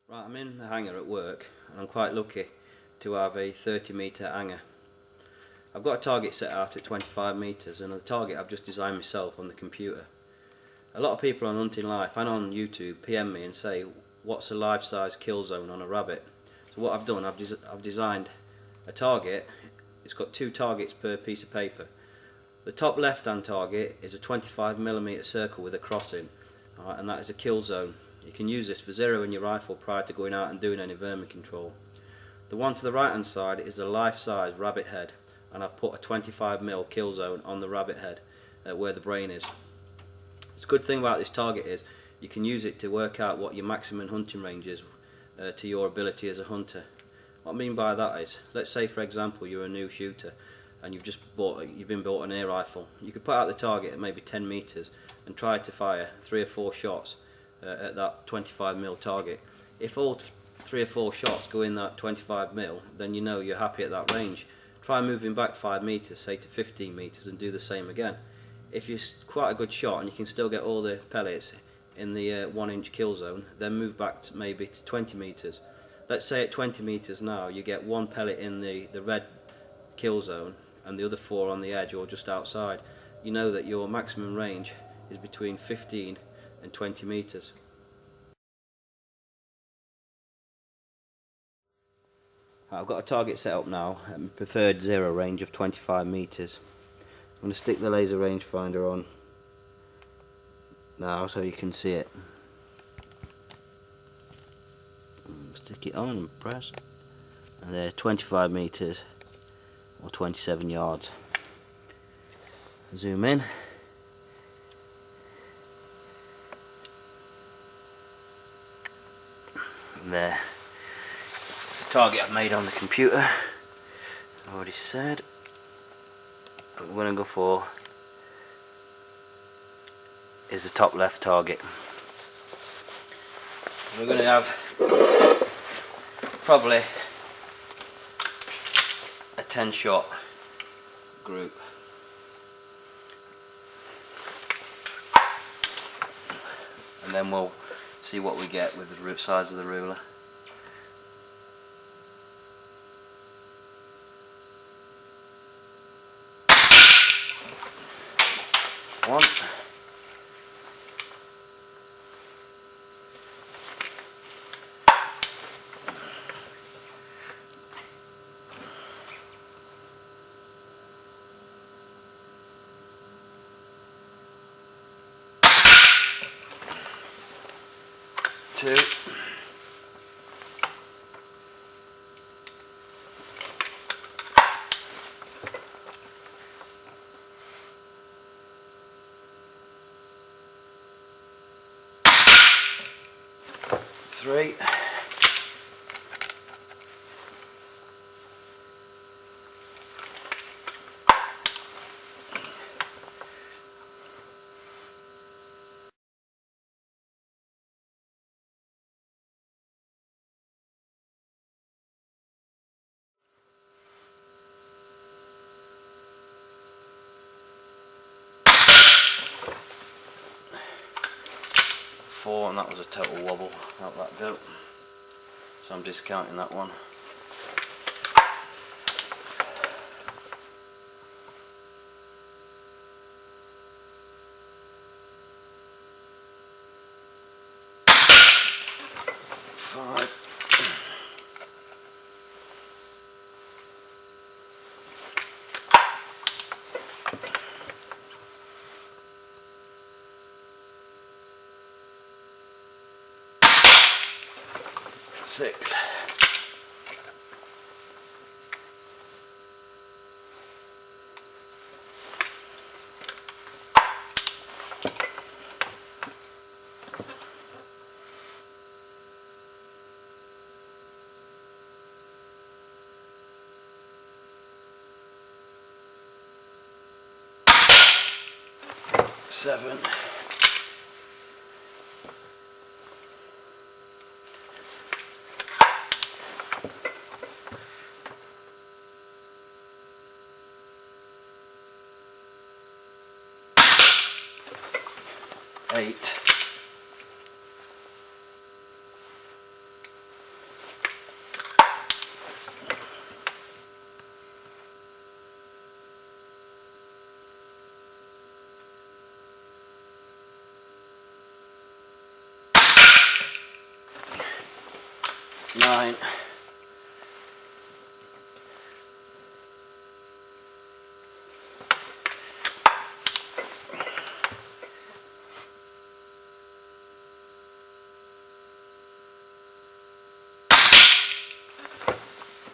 Right, I'm in the hangar at work and I'm quite lucky to have a 30-metre hangar. I've got a target set out at 25 metres and the target I've just designed myself on the computer. A lot of people on Hunting Life and on YouTube PM me and say, what's a life-size kill zone on a rabbit? So what I've done, I've designed a target. It's got two targets per piece of paper. The top left-hand target is a 25mm circle with a cross in, and that is a kill zone. You can use this for zeroing your rifle prior to going out and doing any vermin control. The one to the right-hand side is a life-size rabbit head, and I've put a 25mm kill zone on the rabbit head where the brain is. The good thing about this target is you can use it to work out what your maximum hunting range is to your ability as a hunter. What I mean by that is, let's say for example you're a new shooter and you've been bought an air rifle. You could put out the target at maybe 10 metres and try to fire 3 or 4 shots at that 25mm target. If all 3 or 4 shots go in that 25mm, then you know you're happy at that range. Try moving back 5 metres, say to 15 metres, and do the same again. If you're quite a good shot and you can still get all the pellets in the 1-inch kill zone, then move back to maybe to 20 metres. Let's say at 20 metres now you get 1 pellet in the red kill zone and the other 4 on the edge or just outside. You know that your maximum range is between 15 and 20 metres. I've got a target set up now at my preferred zero range of 25 metres. I'm going to stick the laser rangefinder on now so you can see it. Stick it on and press, and they're 25 metres or 27 yards. Zoom in. And there. It's a target I've made on the computer. I already said. What we're going to go for is the top left target. We're going to have probably a 10-shot group. And then we'll see what we get with the size of the ruler. One. Two. Three. Four, and that was a total wobble. How'd that go? So I'm discounting that one. Five. Six. Seven. Eight. 9.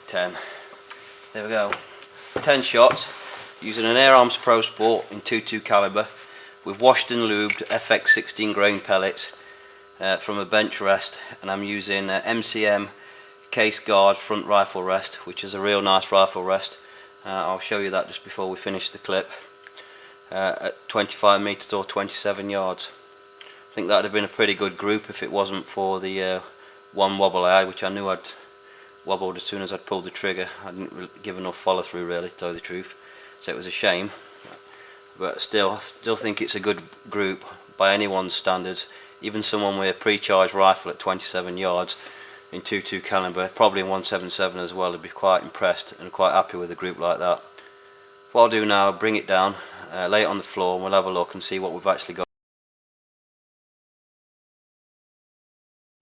Ten. There we go. 10 shots using an Air Arms Pro Sport in 22 calibre with washed and lubed FX 16 grain pellets from a bench rest, and I'm using MCM case guard front rifle rest, which is a real nice rifle rest. I'll show you that just before we finish the clip. At 25 metres or 27 yards. I think that would have been a pretty good group if it wasn't for the one wobble I had, which I knew I'd wobbled as soon as I'd pulled the trigger. I didn't give enough follow through, really, to tell you the truth, so it was a shame. But I still think it's a good group by anyone's standards. Even someone with a pre-charged rifle at 27 yards in 22 calibre, probably in 177 as well, would be quite impressed and quite happy with a group like that. What I'll do now, bring it down, lay it on the floor, and we'll have a look and see what we've actually got.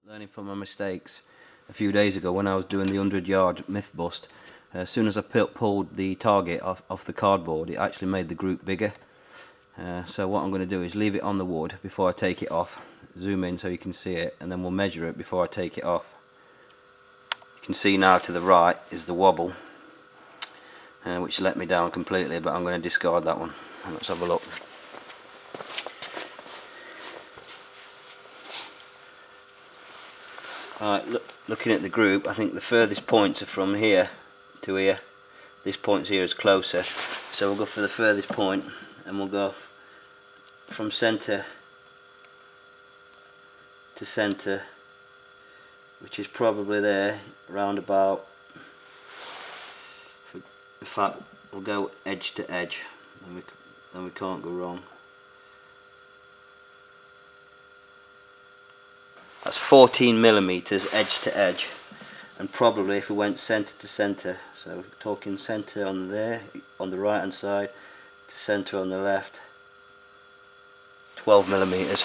Learning from my mistakes a few days ago when I was doing the 100-yard myth bust, as soon as I pulled the target off the cardboard, it actually made the group bigger. So what I'm going to do is leave it on the wood before I take it off, zoom in so you can see it, and then we'll measure it before I take it off. You can see now to the right is the wobble, which let me down completely, but I'm going to discard that one. Let's have a look. Alright, looking at the group, I think the furthest points are from here to here. This point here is closer, so we'll go for the furthest point, and we'll go from centre to centre, which is probably there, round about. In fact, we'll go edge to edge, and we can't go wrong. That's 14 millimeters edge to edge, and probably if we went centre to centre, so we're talking centre on there, on the right hand side, to centre on the left, 12 millimeters.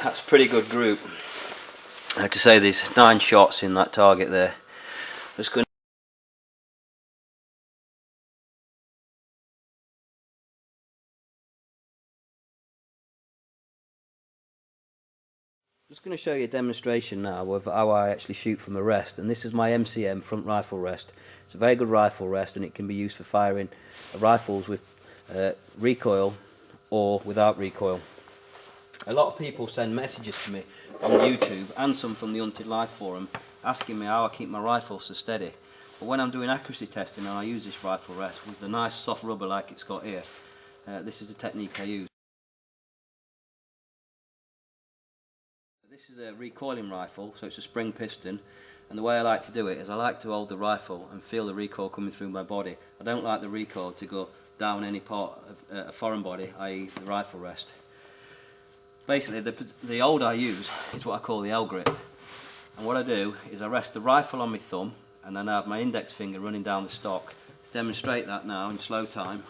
That's a pretty good group. I have to say there's 9 shots in that target there. Let's go. I'm just going to show you a demonstration now of how I actually shoot from a rest, and this is my MCM front rifle rest. It's a very good rifle rest, and it can be used for firing rifles with recoil or without recoil. A lot of people send messages to me on YouTube and some from the Hunted Life forum asking me how I keep my rifle so steady. But when I'm doing accuracy testing and I use this rifle rest with the nice soft rubber like it's got here, this is the technique I use. This is a recoiling rifle, so it's a spring piston, and the way I like to do it is I like to hold the rifle and feel the recoil coming through my body. I don't like the recoil to go down any part of a foreign body, i.e. the rifle rest. Basically the hold I use is what I call the L grip, and what I do is I rest the rifle on my thumb and then I have my index finger running down the stock. To demonstrate that now in slow time,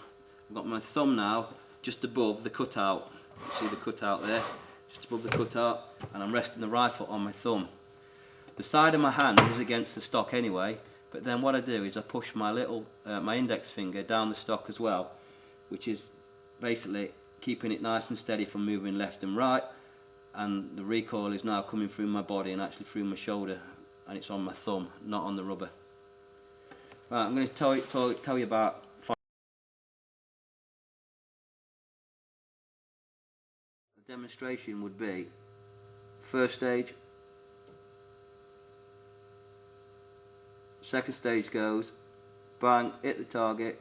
I've got my thumb now just above the cutout. You see the cutout there? Just above the cutout, and I'm resting the rifle on my thumb. The side of my hand is against the stock anyway, but then what I do is I push my my index finger down the stock as well, which is basically keeping it nice and steady from moving left and right, and the recoil is now coming through my body and actually through my shoulder, and it's on my thumb, not on the rubber. Right, I'm going to tell you about demonstration would be first stage, second stage goes, bang, hit the target,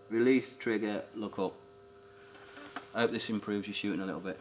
release the trigger, look up. I hope this improves your shooting a little bit.